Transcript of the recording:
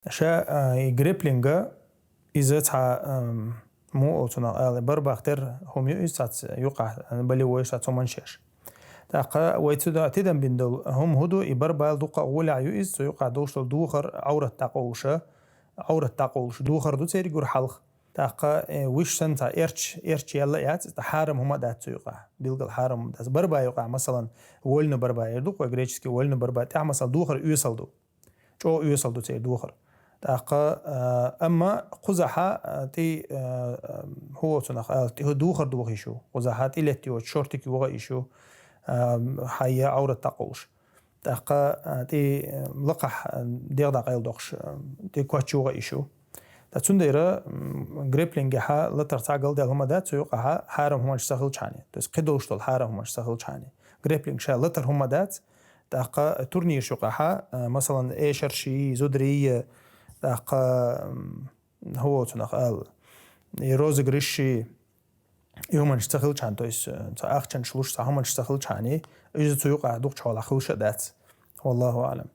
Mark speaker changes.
Speaker 1: شا جريبلينجا إذا مو أصلا بربختر هم يسات يقع بلي ويسات سومنشش تاقا ويتدا تدم بندل هم هدو يبربال دوقا ولا يؤس يقع دوشل دوخر عورة تاقولش دوخر دو تيري جور حلق تاقا وش سنتا إرش يلا يات تحارم هما دات يقع بيلقى حارم داس بربا يقع مثلا ولن بربا يدوق وغريتشكي ولن بربا تاع مثلا دوخر يوصل دو جو يوصل دو تيري دوخر تاقا أما قزحة تي هو تناق تي دوخر دوخيشو قزحة تي لتيو شورتك وغا إيشو حيا عورة تاقوش تاقا تي لقح ديغ داقيل دوخش تي كواتشو وغا إيشو تاتسون ديرا جريبلينج ها لتر تاقل ديال هما دات سيوقها حارم هما جساخل چاني تس قدوش طول حارم هما جساخل چاني جريبلينج شا لتر هما دات تاقا تورنير شوقها مثلا ايشر شي زودري تاقا هو تناق روز غريشي يوم نشتغل چان تويس تاخ چن شلوش هما نشتغل چاني اجي تيوقع دوق چالا خلش دات والله اعلم